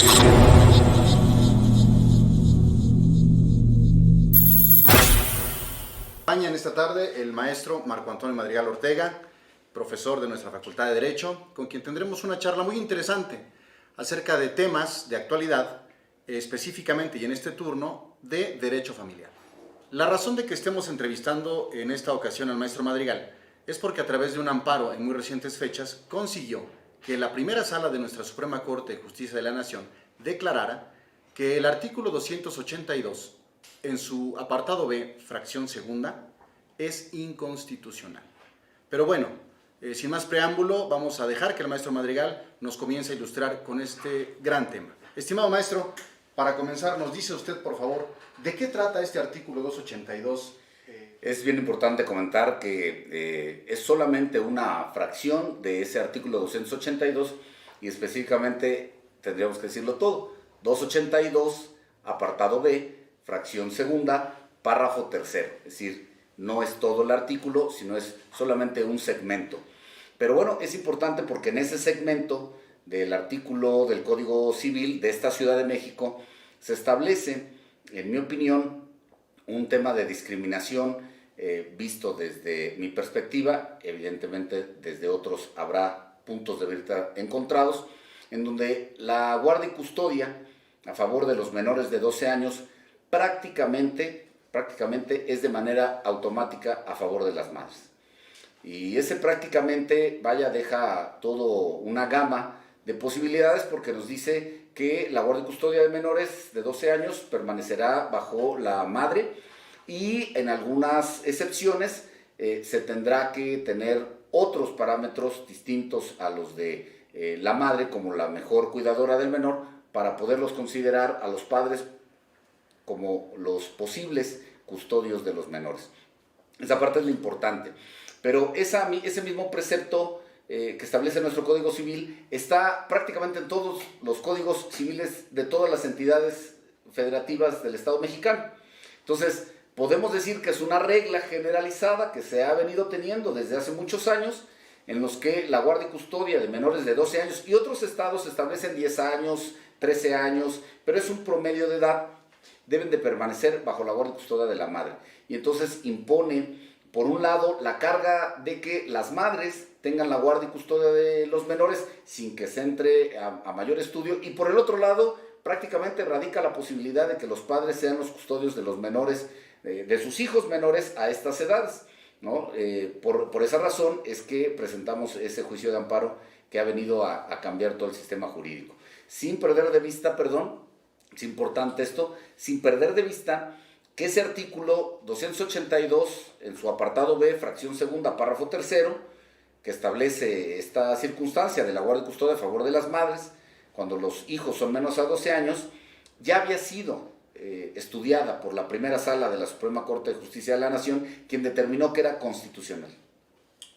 En esta tarde el maestro Marco Antonio Madrigal Ortega, profesor de nuestra Facultad de Derecho, con quien tendremos una charla muy interesante acerca de temas de actualidad, específicamente y en este turno, de derecho familiar. La razón de que estemos entrevistando en esta ocasión al maestro Madrigal es porque a través de un amparo en muy recientes fechas consiguió que la primera sala de nuestra Suprema Corte de Justicia de la Nación declarara que el artículo 282 en su apartado B, fracción segunda, es inconstitucional. Pero bueno, sin más preámbulo, vamos a dejar que el maestro Madrigal nos comience a ilustrar con este gran tema. Estimado maestro, para comenzar, nos dice usted, por favor, ¿de qué trata este artículo 282? Es bien importante comentar que es solamente una fracción de ese artículo 282 y específicamente tendríamos que decirlo todo. 282, apartado B, fracción segunda, párrafo tercero. Es decir, no es todo el artículo, sino es solamente un segmento. Pero bueno, es importante porque en ese segmento del artículo del Código Civil de esta Ciudad de México se establece, en mi opinión, un tema de discriminación visto desde mi perspectiva, evidentemente desde otros habrá puntos de vista encontrados, en donde la guardia y custodia a favor de los menores de 12 años prácticamente es de manera automática a favor de las madres. Y ese prácticamente, deja todo una gama de posibilidades porque nos dice que la guardia y custodia de menores de 12 años permanecerá bajo la madre y en algunas excepciones se tendrá que tener otros parámetros distintos a los de la madre como la mejor cuidadora del menor para poderlos considerar a los padres como los posibles custodios de los menores. Esa parte es lo importante. Pero ese mismo precepto que establece nuestro Código Civil está prácticamente en todos los códigos civiles de todas las entidades federativas del Estado mexicano. Entonces, podemos decir que es una regla generalizada que se ha venido teniendo desde hace muchos años, en los que la guardia y custodia de menores de 12 años y otros estados establecen 10 años, 13 años, pero es un promedio de edad, deben de permanecer bajo la guardia y custodia de la madre. Y entonces impone, por un lado, la carga de que las madres tengan la guardia y custodia de los menores sin que se entre a mayor estudio, y por el otro lado, prácticamente radica la posibilidad de que los padres sean los custodios de los menores, de sus hijos menores a estas edades, ¿no? Por esa razón es que presentamos ese juicio de amparo que ha venido a cambiar todo el sistema jurídico. Sin perder de vista, es importante esto, sin perder de vista que ese artículo 282, en su apartado B, fracción segunda, párrafo tercero, que establece esta circunstancia de la guardia y custodia a favor de las madres, cuando los hijos son menos a 12 años, ya había sido estudiada por la primera sala de la Suprema Corte de Justicia de la Nación, quien determinó que era constitucional.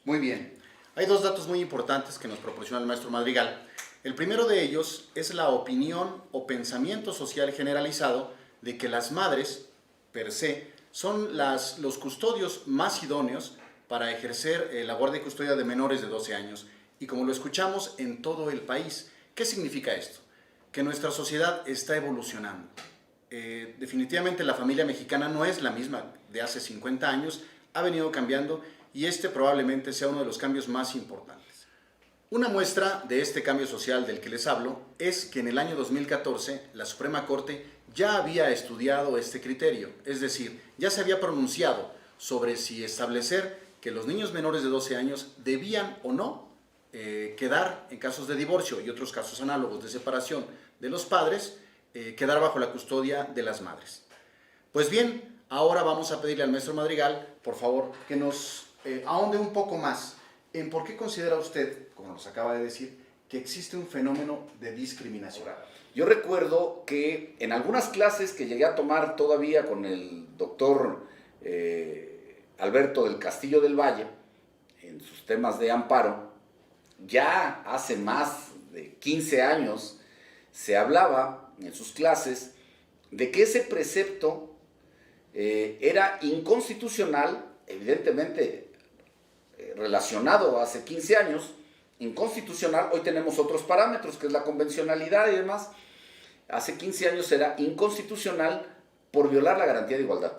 Muy bien. Hay dos datos muy importantes que nos proporciona el maestro Madrigal. El primero de ellos es la opinión o pensamiento social generalizado de que las madres, per se, son los custodios más idóneos para ejercer la guardia y custodia de menores de 12 años. Y como lo escuchamos en todo el país, ¿qué significa esto? Que nuestra sociedad está evolucionando. Definitivamente la familia mexicana no es la misma de hace 50 años, ha venido cambiando y este probablemente sea uno de los cambios más importantes. Una muestra de este cambio social del que les hablo es que en el año 2014 la Suprema Corte ya había estudiado este criterio, es decir, ya se había pronunciado sobre si establecer que los niños menores de 12 años debían o no quedar en casos de divorcio y otros casos análogos de separación de los padres, quedar bajo la custodia de las madres. Pues bien, ahora vamos a pedirle al maestro Madrigal, por favor, que nos ahonde un poco más en por qué considera usted, como nos acaba de decir, que existe un fenómeno de discriminación. Yo recuerdo que en algunas clases que llegué a tomar todavía con el doctor Alberto del Castillo del Valle, en sus temas de amparo, ya hace más de 15 años se hablaba en sus clases de que ese precepto era inconstitucional, evidentemente relacionado hace 15 años, inconstitucional. Hoy tenemos otros parámetros, que es la convencionalidad y demás, hace 15 años era inconstitucional por violar la garantía de igualdad.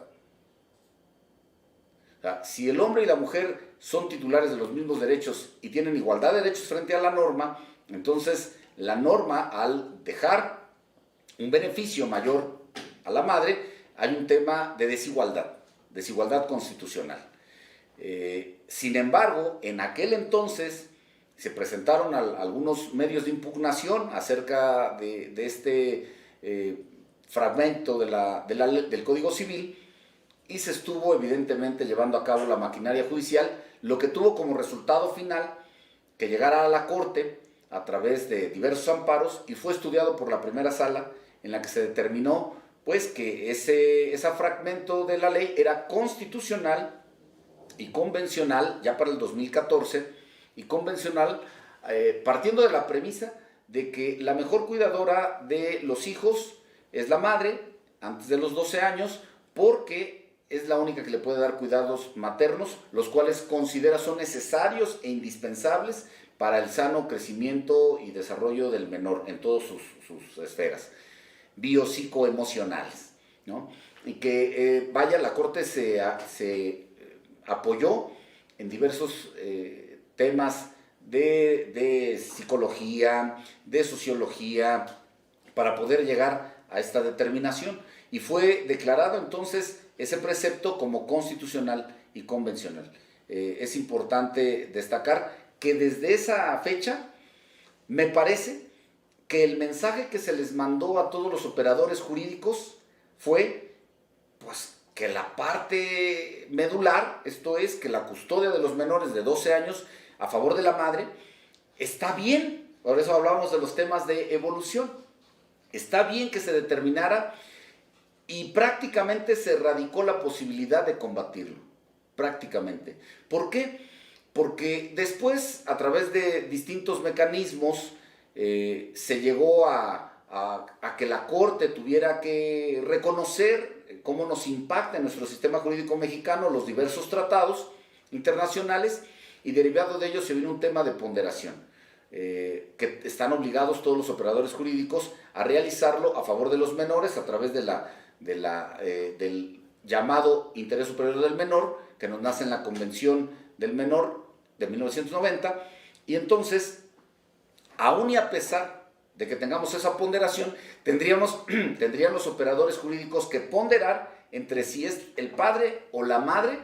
O sea, si el hombre y la mujer son titulares de los mismos derechos y tienen igualdad de derechos frente a la norma, entonces la norma, al dejar un beneficio mayor a la madre, hay un tema de desigualdad constitucional. Sin embargo, en aquel entonces se presentaron algunos medios de impugnación acerca de este fragmento del Código Civil, y se estuvo evidentemente llevando a cabo la maquinaria judicial, lo que tuvo como resultado final que llegara a la Corte a través de diversos amparos, y fue estudiado por la primera sala, en la que se determinó pues que ese fragmento de la ley era constitucional y convencional ya para el 2014, y convencional partiendo de la premisa de que la mejor cuidadora de los hijos es la madre antes de los 12 años, porque es la única que le puede dar cuidados maternos, los cuales considera son necesarios e indispensables para el sano crecimiento y desarrollo del menor en todas sus esferas biopsicoemocionales, ¿no? Y que la Corte se apoyó en diversos temas de psicología, de sociología, para poder llegar a esta determinación, y fue declarado entonces ese precepto como constitucional y convencional. Es importante destacar que desde esa fecha me parece que el mensaje que se les mandó a todos los operadores jurídicos fue pues que la parte medular, esto es, que la custodia de los menores de 12 años a favor de la madre, está bien. Por eso hablamos de los temas de evolución. Está bien que se determinara, y prácticamente se erradicó la posibilidad de combatirlo. Prácticamente. ¿Por qué? Porque después, a través de distintos mecanismos, se llegó a que la Corte tuviera que reconocer cómo nos impacta en nuestro sistema jurídico mexicano los diversos tratados internacionales, y derivado de ello se vino un tema de ponderación, que están obligados todos los operadores jurídicos a realizarlo a favor de los menores a través del llamado interés superior del menor, que nos nace en la Convención del Menor de 1990, y entonces, aún y a pesar de que tengamos esa ponderación, tendrían los operadores jurídicos que ponderar entre si es el padre o la madre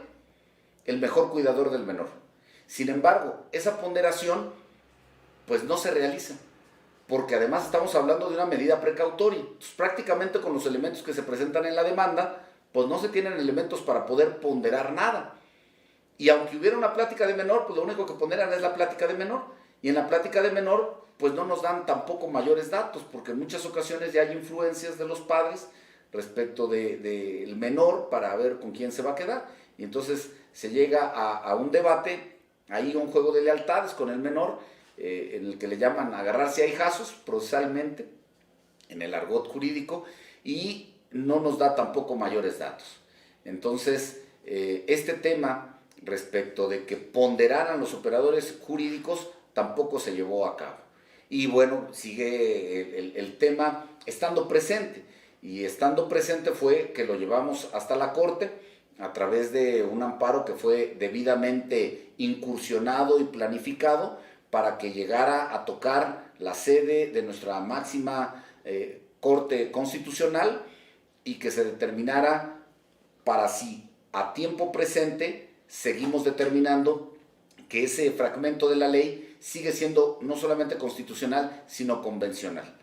el mejor cuidador del menor. Sin embargo, esa ponderación pues no se realiza, porque además estamos hablando de una medida precautoria. Entonces, prácticamente con los elementos que se presentan en la demanda, pues no se tienen elementos para poder ponderar nada. Y aunque hubiera una plática de menor, pues lo único que ponderan es la plática de menor. Y en la plática de menor, pues no nos dan tampoco mayores datos, porque en muchas ocasiones ya hay influencias de los padres respecto del menor para ver con quién se va a quedar. Y entonces se llega a un debate, ahí un juego de lealtades con el menor, en el que le llaman agarrarse a hijazos procesalmente, en el argot jurídico, y no nos da tampoco mayores datos. Entonces, este tema respecto de que ponderaran los operadores jurídicos tampoco se llevó a cabo. Y bueno, sigue el tema estando presente, y estando presente fue que lo llevamos hasta la Corte a través de un amparo que fue debidamente incursionado y planificado para que llegara a tocar la sede de nuestra máxima Corte Constitucional, y que se determinara para si a tiempo presente seguimos determinando que ese fragmento de la ley sigue siendo no solamente constitucional, sino convencional.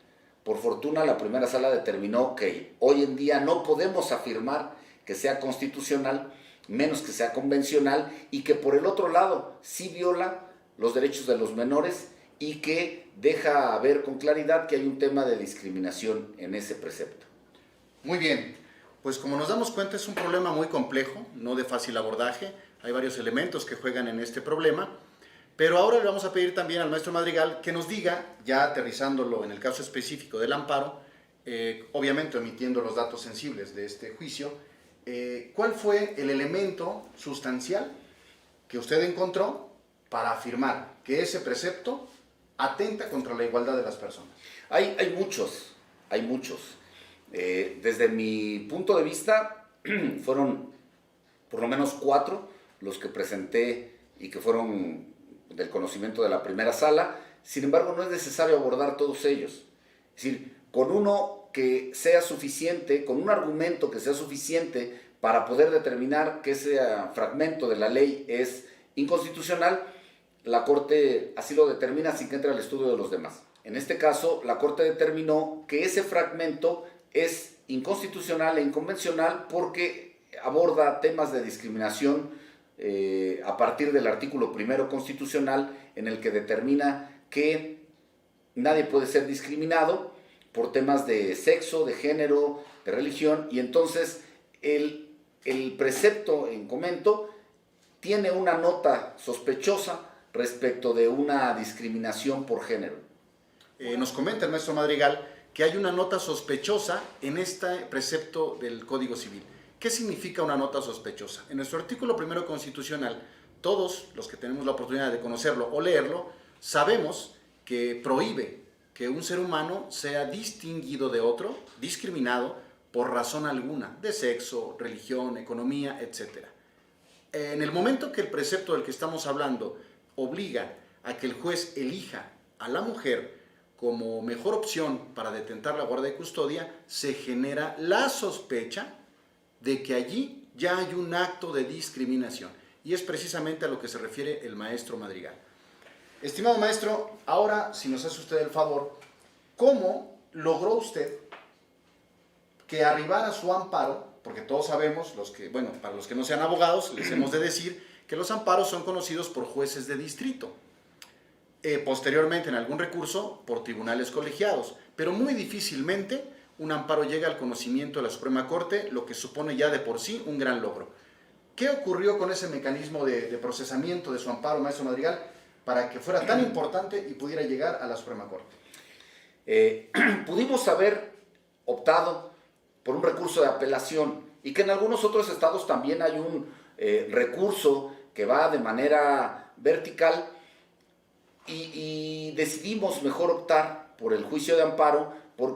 Por fortuna, la primera sala determinó que hoy en día no podemos afirmar que sea constitucional, menos que sea convencional, y que por el otro lado sí viola los derechos de los menores, y que deja ver con claridad que hay un tema de discriminación en ese precepto. Muy bien, pues como nos damos cuenta es un problema muy complejo, no de fácil abordaje. Hay varios elementos que juegan en este problema, pero ahora le vamos a pedir también al maestro Madrigal que nos diga, ya aterrizándolo en el caso específico del amparo, obviamente omitiendo los datos sensibles de este juicio, ¿cuál fue el elemento sustancial que usted encontró para afirmar que ese precepto atenta contra la igualdad de las personas? Hay muchos, hay muchos. Desde mi punto de vista, fueron por lo menos 4 los que presenté y que fueron del conocimiento de la primera sala. Sin embargo, no es necesario abordar todos ellos. Es decir, con uno que sea suficiente, con un argumento que sea suficiente para poder determinar que ese fragmento de la ley es inconstitucional, la Corte así lo determina sin que entre al estudio de los demás. En este caso, la Corte determinó que ese fragmento es inconstitucional e inconvencional porque aborda temas de discriminación a partir del artículo 1 constitucional, en el que determina que nadie puede ser discriminado por temas de sexo, de género, de religión, y entonces el precepto en comento tiene una nota sospechosa respecto de una discriminación por género. Nos comenta el maestro Madrigal que hay una nota sospechosa en este precepto del Código Civil. ¿Qué significa una nota sospechosa? En nuestro artículo 1 constitucional, todos los que tenemos la oportunidad de conocerlo o leerlo, sabemos que prohíbe que un ser humano sea distinguido de otro, discriminado por razón alguna, de sexo, religión, economía, etc. En el momento que el precepto del que estamos hablando obliga a que el juez elija a la mujer como mejor opción para detentar la guardia de custodia, se genera la sospecha de que allí ya hay un acto de discriminación. Y es precisamente a lo que se refiere el maestro Madrigal. Estimado maestro, ahora, si nos hace usted el favor, ¿cómo logró usted que arribara su amparo? Porque todos sabemos, para los que no sean abogados, les hemos de decir que los amparos son conocidos por jueces de distrito. Posteriormente, en algún recurso, por tribunales colegiados. Pero muy difícilmente un amparo llega al conocimiento de la Suprema Corte, lo que supone ya de por sí un gran logro. ¿Qué ocurrió con ese mecanismo de procesamiento de su amparo, maestro Madrigal, para que fuera tan importante y pudiera llegar a la Suprema Corte? Pudimos haber optado por un recurso de apelación, y que en algunos otros estados también hay un recurso que va de manera vertical, y decidimos mejor optar por el juicio de amparo por